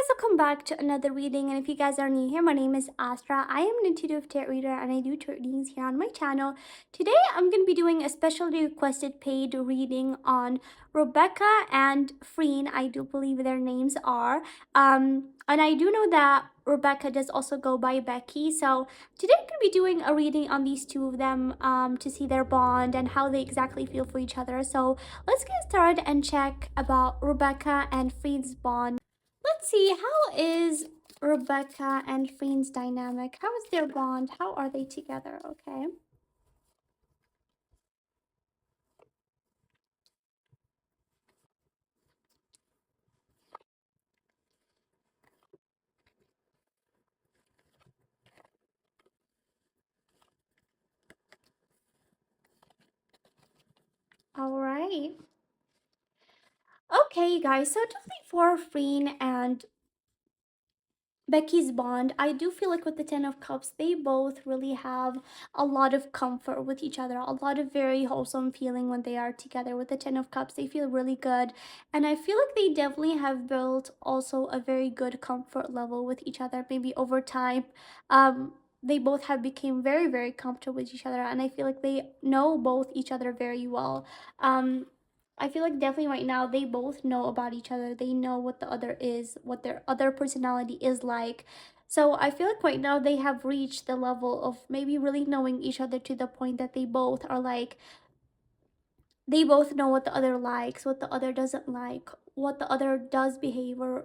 welcome back to another reading. And if you guys are new here, my name is Astra. I am an intuitive tarot reader and I do tarot readings here on my channel. Today I'm going to be doing a specially requested paid reading on Rebecca and Freen. I do believe their names are. And I do know that Rebecca does also go by Becky. So today I'm going to be doing a reading on these two of them to see their bond and how they exactly feel for each other. So let's get started and check about Rebecca and Freen's bond. Let's see, how is Rebecca and Freen's dynamic? How is their bond? How are they together? Okay. All right. Okay, you guys. So definitely for Freen and Becky's bond, I do feel like with the Ten of Cups, they both really have a lot of comfort with each other, a lot of very wholesome feeling when they are together. With the Ten of Cups, they feel really good. And I feel like they definitely have built also a very good comfort level with each other. Maybe over time, they both have become very, very comfortable with each other. And I feel like they know both each other very well. Um, I feel like definitely right now they both know about each other. They know what the other is, what their other personality is like. So I feel like right now they have reached the level of maybe really knowing each other to the point that they both are like, they both know what the other likes, what the other doesn't like, what the other does behave or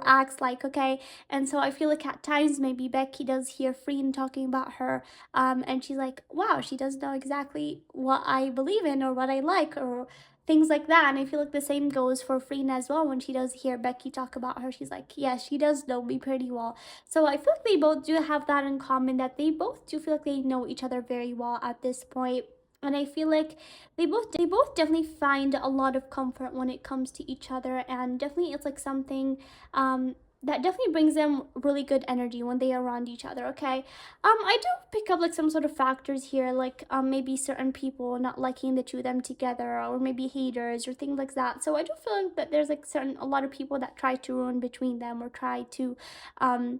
acts like, okay? And so I feel like at times maybe Becky does hear Freen talking about her, and she's like, wow, she does know exactly what I believe in or what I like or things like that. And I feel like the same goes for Freen as well. When she does hear Becky talk about her, she's like, yes, she does know me pretty well. So I feel like they both do have that in common, that they both do feel like they know each other very well at this point. And I feel like they both definitely find a lot of comfort when it comes to each other, and definitely it's like something um that definitely brings them really good energy when they are around each other. Okay. I do pick up like some sort of factors here, like maybe certain people not liking the two of them together, or maybe haters or things like that. So I do feel like that there's like a lot of people that try to ruin between them, or try to um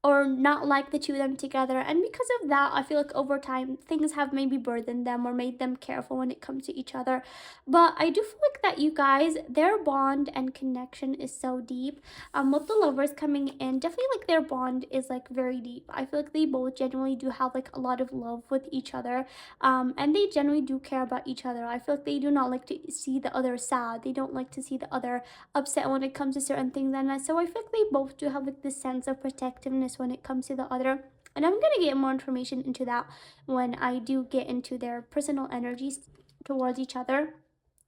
or not like the two of them together. And because of that, I feel like over time things have maybe burdened them or made them careful when it comes to each other. But I do feel like that you guys, their bond and connection is so deep. With the lovers coming in, definitely like their bond is like very deep. I feel like they both genuinely do have like a lot of love with each other, and they genuinely do care about each other. I feel like they do not like to see the other sad, they don't like to see the other upset when it comes to certain things. And so I feel like they both do have like this sense of protectiveness when it comes to the other. And I'm gonna get more information into that when I do get into their personal energies towards each other.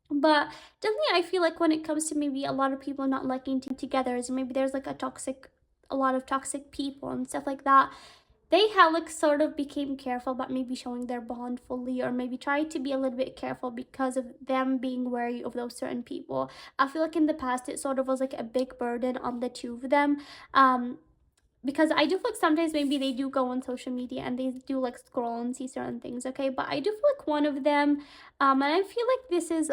But definitely I feel like when it comes to maybe a lot of people not liking together, is maybe there's like a lot of toxic people and stuff like that. They have like sort of became careful about maybe showing their bond fully, or maybe try to be a little bit careful because of them being wary of those certain people. I feel like in the past it sort of was like a big burden on the two of them. Because I do feel like sometimes maybe they do go on social media and they do like scroll and see certain things, okay? But I do feel like one of them, and I feel like this is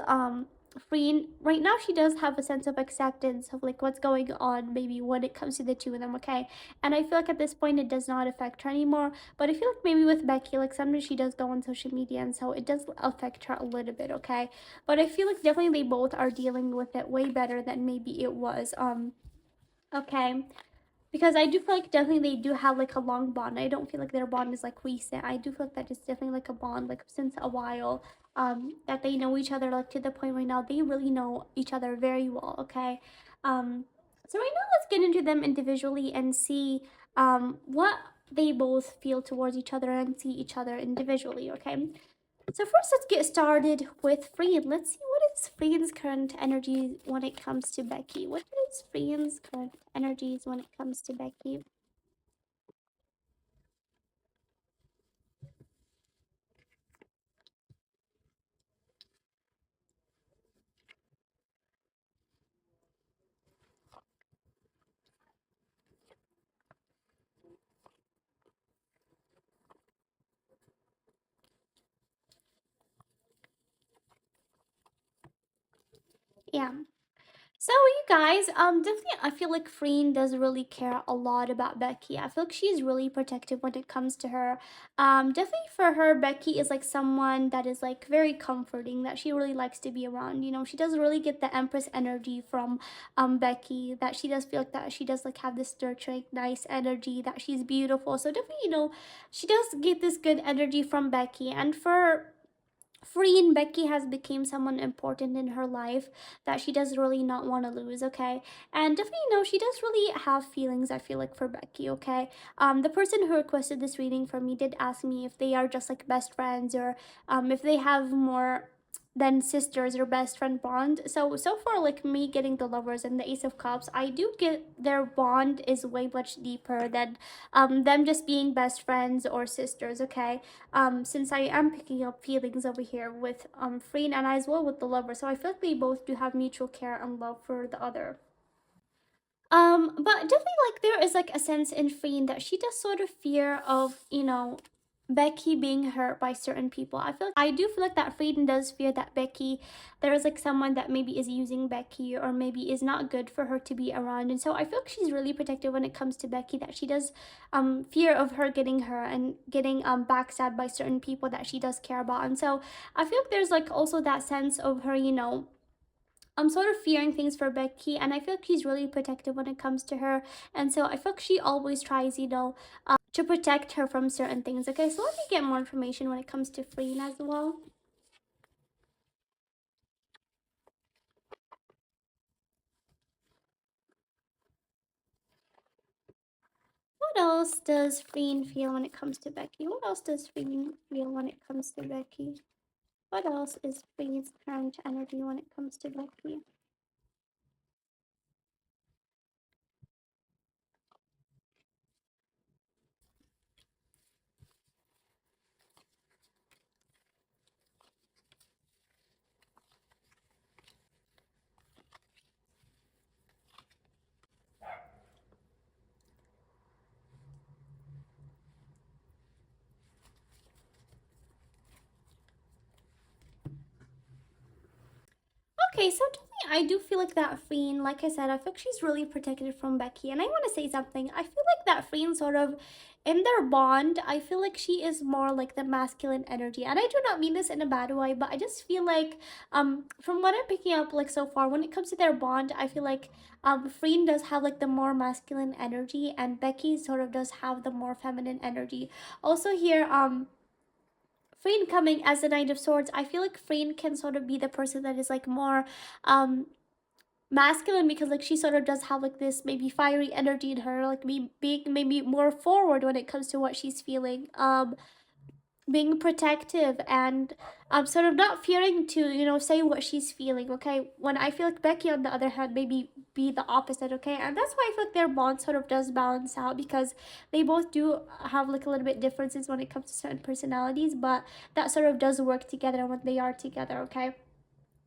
Freen right now, she does have a sense of acceptance of like what's going on maybe when it comes to the two of them, okay? And I feel like at this point it does not affect her anymore. But I feel like maybe with Becky, like sometimes she does go on social media, and so it does affect her a little bit, okay? But I feel like definitely they both are dealing with it way better than maybe it was. Okay, because I do feel like definitely they do have like a long bond. I don't feel like their bond is like recent. I do feel like that is definitely like a bond like since a while. That they know each other like to the point right now they really know each other very well. Okay. So right now let's get into them individually and see what they both feel towards each other and see each other individually. Okay. So first, let's get started with Freen. Let's see what is Freen's current energy when it comes to Becky. What is Freen's current energies when it comes to Becky? Yeah. So you guys, definitely I feel like Freen does really care a lot about Becky. I feel like she's really protective when it comes to her. Definitely for her, Becky is like someone that is like very comforting, that she really likes to be around. You know, she does really get the Empress energy from Becky, that she does feel like that she does like have this nurturing, nice energy, that she's beautiful. So definitely, you know, she does get this good energy from Becky. And for Free and Becky has become someone important in her life that she does really not want to lose, okay? And definitely, you know, she does really have feelings, I feel like, for Becky, okay? The person who requested this reading from me did ask me if they are just like best friends, or if they have more than sisters or best friend bond. So far, like me getting the Lovers and the Ace of Cups, I do get their bond is way much deeper than them just being best friends or sisters, okay? Since I am picking up feelings over here with Freen and as well with the Lover, so I feel like they both do have mutual care and love for the other. But definitely like there is like a sense in Freen that she does sort of fear of, you know, Becky being hurt by certain people. I do feel like that Freen does fear that Becky, there is like someone that maybe is using Becky or maybe is not good for her to be around. And so I feel like she's really protective when it comes to Becky, that she does fear of her getting her and getting backstabbed by certain people that she does care about. And so I feel like there's like also that sense of her, you know, I'm sort of fearing things for Becky, and I feel like she's really protective when it comes to her. And so I feel like she always tries, you know, to protect her from certain things. Okay, so let me get more information when it comes to Freen as well. What else does Freen feel when it comes to Becky? What else does Freen feel when it comes to Becky? What else is Freen's current energy when it comes to Becky? Okay, so definitely I do feel like that Freen, like I said, I feel like she's really protected from Becky. And I want to say something. I feel like that Freen sort of, in their bond, I feel like she is more like the masculine energy. And I do not mean this in a bad way, but I just feel like, from what I'm picking up, like so far, when it comes to their bond, I feel like, Freen does have like the more masculine energy, and Becky sort of does have the more feminine energy. Also here, Freen coming as the Knight of Swords, I feel like Freen can sort of be the person that is like more um masculine, because like she sort of does have like this maybe fiery energy in her, like me being maybe more forward when it comes to what she's feeling. Being protective and sort of not fearing to, you know, say what she's feeling, okay? When I feel like Becky on the other hand maybe be the opposite, okay? And that's why I feel like their bond sort of does balance out, because they both do have like a little bit differences when it comes to certain personalities, but that sort of does work together when they are together, okay?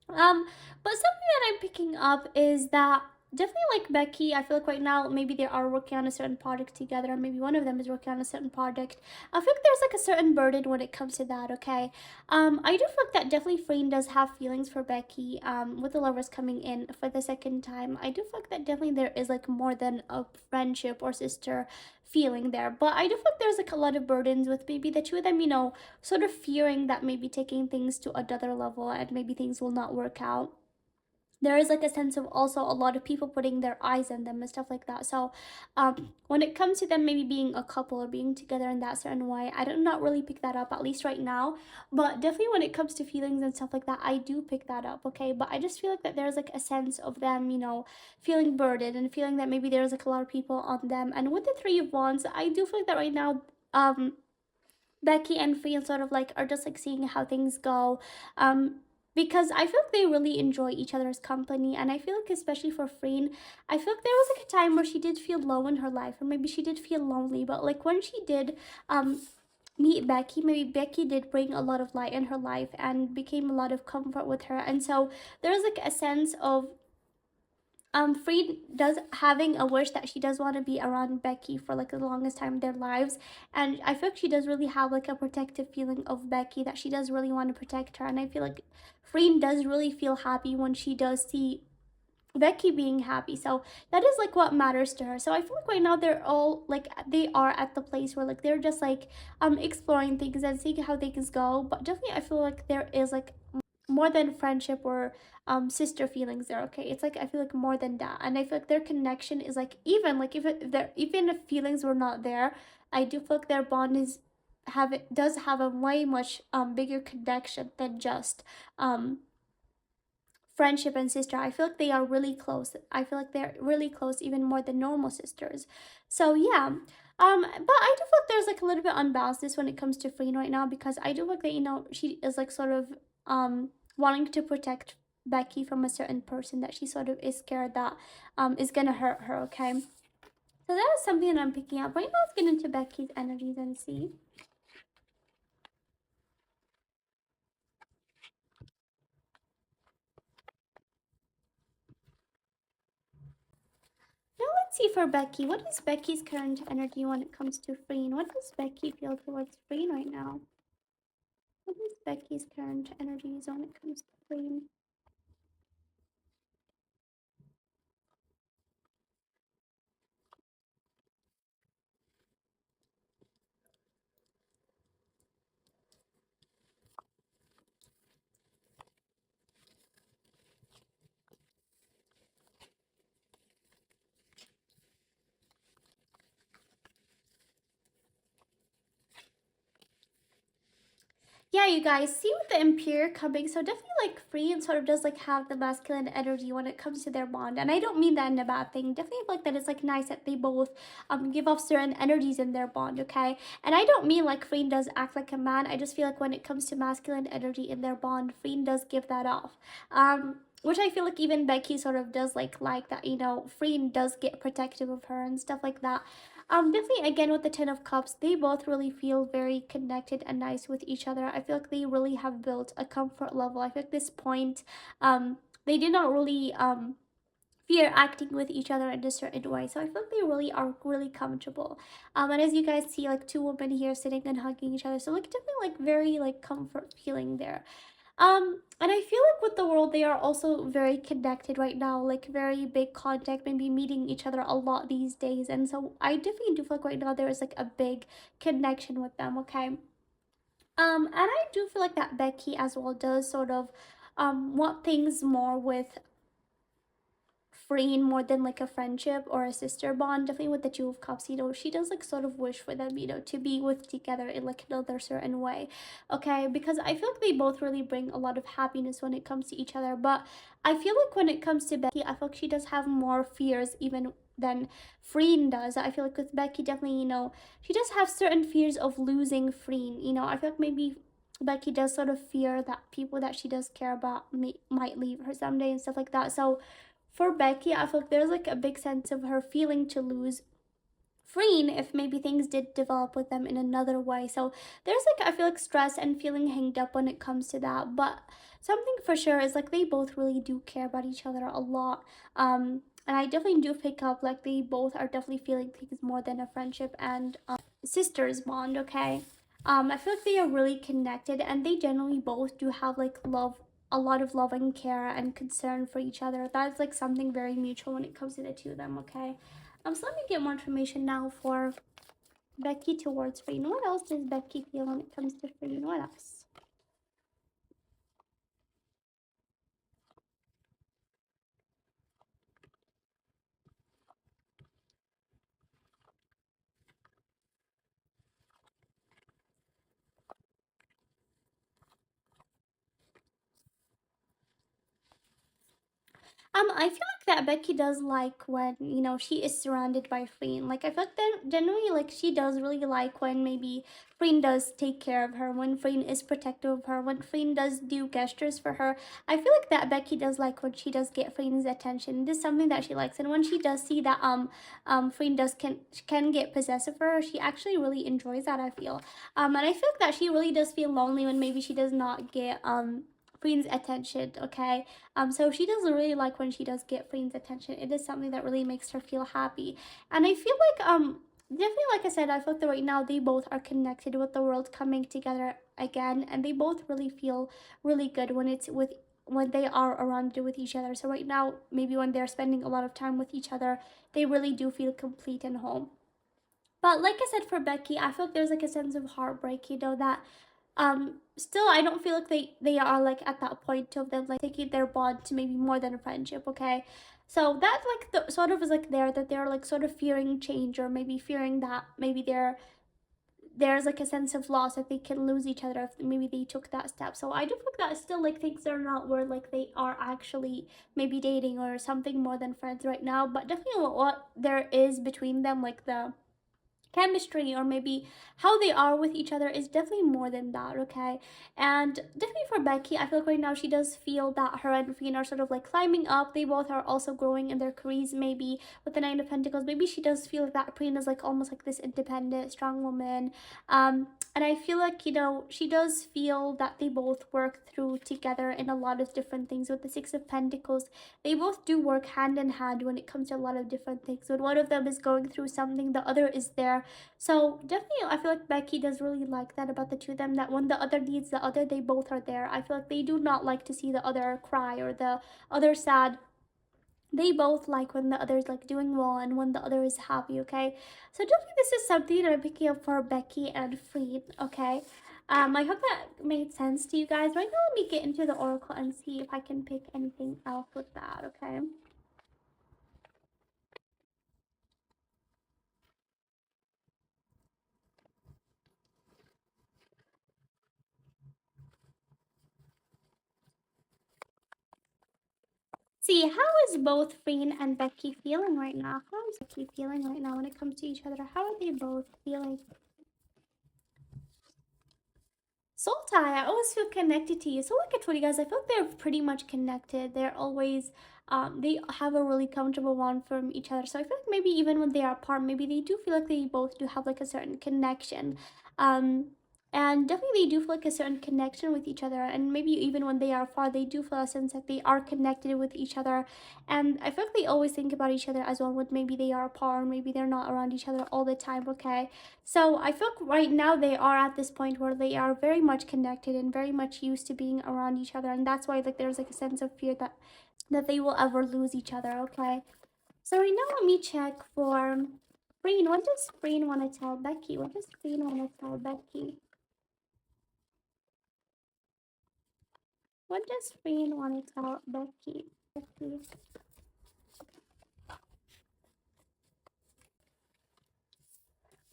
Um, but something that I'm picking up is that definitely like Becky, I feel like right now maybe they are working on a certain project together, or maybe one of them is working on a certain project. I feel like there's like a certain burden when it comes to that, okay? I do feel like that definitely Freen does have feelings for Becky, with the Lovers coming in for the second time. I do feel like that definitely there is like more than a friendship or sister feeling there. But I do feel like there's like a lot of burdens with maybe the two of them, you know, sort of fearing that maybe taking things to another level and maybe things will not work out. There is like a sense of also a lot of people putting their eyes on them and stuff like that. So when it comes to them maybe being a couple or being together in that certain way, I do not really pick that up, at least right now. But definitely when it comes to feelings and stuff like that, I do pick that up, okay? But I just feel like that there's like a sense of them, you know, feeling burdened and feeling that maybe there's like a lot of people on them. And with the Three of Wands, I do feel like that right now, Becky and Free sort of like are just like seeing how things go. Because I feel like they really enjoy each other's company, and I feel like especially for Freen, I feel like there was like a time where she did feel low in her life, or maybe she did feel lonely. But like when she did meet Becky, maybe Becky did bring a lot of light in her life and became a lot of comfort with her. And so there's like a sense of Freed does having a wish that she does want to be around Becky for like the longest time in their lives, and I feel like she does really have like a protective feeling of Becky, that she does really want to protect her. And I feel like Freed does really feel happy when she does see Becky being happy. So that is like what matters to her. So I feel like right now they're all like they are at the place where like they're just like exploring things and seeing how things go. But definitely I feel like there is like more than friendship or sister feelings there. Okay, it's like I feel like more than that, and I feel like their connection is like even like if there even if feelings were not there, I do feel like their bond is have it does have a way much bigger connection than just um friendship and sister. I feel like they are really close. I feel like they're really close, even more than normal sisters. So yeah, but I do feel like there's like a little bit unbalancedness when it comes to Freen right now because I do feel like that she is like sort of wanting to protect Becky from a certain person that she sort of is scared that is gonna hurt her. Okay, so that is something that I'm picking up right now. Let's get into Becky's energies and see. Now let's see for Becky. What is Becky's current energy when it comes to Freen? What does Becky feel towards Freen right now? What is Becky's current energies when it comes to Freen? Yeah, you guys see with the Empire coming, so definitely like Free sort of does like have the masculine energy when it comes to their bond, and I don't mean that in a bad thing. Definitely feel like that it's like nice that they both give off certain energies in their bond, okay? And I don't mean like Free does act like a man. I just feel like when it comes to masculine energy in their bond, Free does give that off. Which I feel like even Becky sort of does like that, Free does get protective of her and stuff like that. Definitely again with the Ten of Cups, they both really feel very connected and nice with each other. I feel like they really have built a comfort level. I feel like this point, they did not really fear acting with each other in a certain way. So I feel like they really are really comfortable. And as you guys see, like two women here sitting and hugging each other. So like definitely like very like comfort feeling there. And I feel like with the world, they are also very connected right now, like very big contact, maybe meeting each other a lot these days. And so I definitely do feel like right now there is like a big connection with them, okay? And I do feel like that Becky as well does sort of want things more with Freen more than like a friendship or a sister bond. Definitely with the Two of Cups, she does like sort of wish for them, to be with together in like another certain way. Okay, because I feel like they both really bring a lot of happiness when it comes to each other. But I feel like when it comes to Becky, I feel like she does have more fears even than Freen does. I feel like with Becky, definitely, she does have certain fears of losing Freen. I feel like maybe Becky does sort of fear that people that she does care about might leave her someday and stuff like that. So for Becky, I feel like there's like a big sense of her feeling to lose Freen if maybe things did develop with them in another way. So there's like I feel like stress and feeling hanged up when it comes to that. But something for sure is like they both really do care about each other a lot. And I definitely do pick up like they both are definitely feeling things more than a friendship and sisters bond, okay? I feel like they are really connected and they generally both do have like a lot of love and care and concern for each other. That's like something very mutual when it comes to the two of them, okay? So let me get more information now for Becky towards Freen. What else does Becky feel when it comes to Freen? What else? I feel like that Becky does like when, she is surrounded by Freen. Like, I feel like that generally, like, she does really like when maybe Freen does take care of her, when Freen is protective of her, when Freen does do gestures for her. I feel like that Becky does like when she does get Freen's attention. This is something that she likes. And when she does see that, Freen can get possessive for her, she actually really enjoys that, I feel. And I feel like that she really does feel lonely when maybe she does not get, Freen's attention, okay? So she does really like when she does get Freen's attention. It is something that really makes her feel happy. And I feel like definitely like I said, I feel like that right now they both are connected with the world coming together again and they both really feel really good when they are around with each other. So right now, maybe when they're spending a lot of time with each other, they really do feel complete and home. But like I said, for Becky, I feel like there's like a sense of heartbreak, you know, that still I don't feel like they are like at that point of them like taking their bond to maybe more than a friendship, okay? So that like the sort of is like there that they're like sort of fearing change, or maybe fearing that maybe there's like a sense of loss, that they can lose each other if maybe they took that step. So I do think that still like things are not where like they are actually maybe dating or something more than friends right now, but definitely what there is between them, like the chemistry or maybe how they are with each other, is definitely more than that, okay? And definitely for Becky, I feel like right now she does feel that her and Freen are sort of like climbing up. They both are also growing in their careers, maybe with the Nine of Pentacles. Maybe she does feel like that Freen is like almost like this independent, strong woman. And I feel like, you know, she does feel that they both work through together in a lot of different things. With the Six of Pentacles, they both do work hand in hand when it comes to a lot of different things. When one of them is going through something, the other is there. So definitely, I feel like Becky does really like that about the two of them. That when the other needs the other, they both are there. I feel like they do not like to see the other cry or the other sad. They both like when the other is like doing well and when the other is happy. Okay, so definitely this is something that I'm picking up for Becky and Free. Okay. I hope that made sense to you guys. Right now, let me get into the oracle and see if I can pick anything else with that. Okay. See, how is both Freen and Becky feeling right now? How is Becky feeling right now when it comes to each other? How are they both feeling? Soul tie, I always feel connected to you. So like I told you guys, I feel like they're pretty much connected. They're always, they have a really comfortable bond from each other. So I feel like maybe even when they are apart, maybe they do feel like they both do have like a certain connection. Um, and definitely they do feel like a certain connection with each other. And maybe even when they are far, they do feel a sense that they are connected with each other. And I feel like they always think about each other as well when maybe they are apart, or maybe they're not around each other all the time, okay? So I feel like right now they are at this point where they are very much connected and very much used to being around each other, and that's why like there's like a sense of fear that they will ever lose each other. Okay. So right now let me check for Freen. What does Freen want to tell Becky? What does Freen want to tell Becky? What does Freen want to tell Becky? Becky.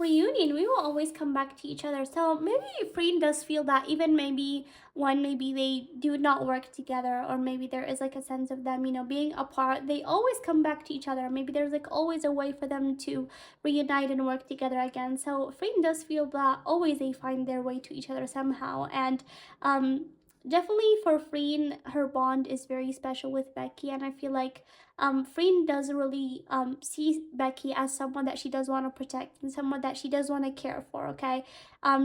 Reunion, we will always come back to each other. So maybe Freen does feel that even maybe when maybe they do not work together, or maybe there is like a sense of them, you know, being apart, they always come back to each other. Maybe there's like always a way for them to reunite and work together again. So Freen does feel that always they find their way to each other somehow. And definitely for Freen, her bond is very special with Becky, and I feel like Freen does really see Becky as someone that she does want to protect and someone that she does want to care for, okay?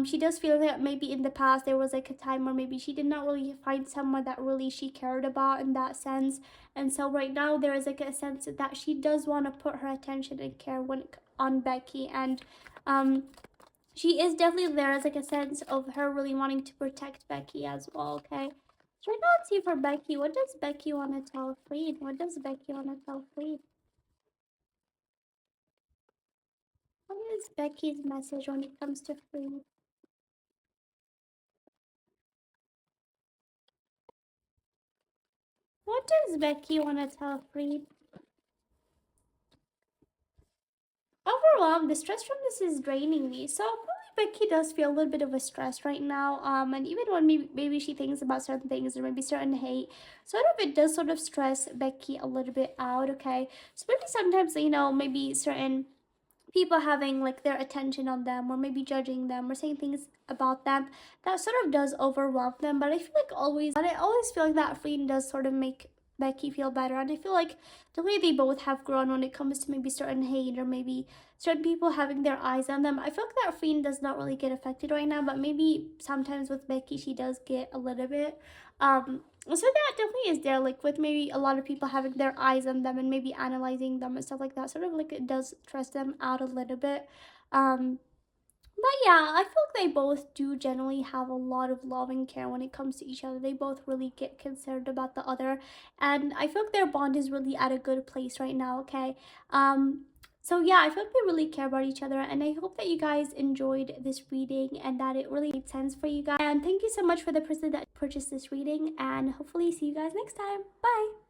She does feel that maybe in the past there was like a time where maybe she did not really find someone that really she cared about in that sense. And so right now there is like a sense that she does want to put her attention and care on Becky. And um, she is definitely there as like a sense of her really wanting to protect Becky as well, okay? So right now let's see for Becky. What does Becky want to tell Freed? What does Becky want to tell Freed? What is Becky's message when it comes to Freed? What does Becky want to tell Freed? Overwhelmed, the stress from this is draining me. So probably Becky does feel a little bit of a stress right now. And even when maybe she thinks about certain things or maybe certain hate, sort of it does sort of stress Becky a little bit out. Okay, so maybe sometimes, you know, maybe certain people having like their attention on them, or maybe judging them or saying things about them, that sort of does overwhelm them. But I always feel like that Freen does sort of make Becky feel better. And I feel like the way they both have grown when it comes to maybe certain hate or maybe certain people having their eyes on them, I feel like that Freen does not really get affected right now, but maybe sometimes with Becky she does get a little bit. So that definitely is there, like with maybe a lot of people having their eyes on them and maybe analyzing them and stuff like that, sort of like it does stress them out a little bit. um But yeah, I feel like they both do generally have a lot of love and care when it comes to each other. They both really get concerned about the other, and I feel like their bond is really at a good place right now. Okay, um, so yeah, I feel like they really care about each other, and I hope that you guys enjoyed this reading and that it really made sense for you guys. And thank you so much for the person that purchased this reading, and hopefully see you guys next time. Bye.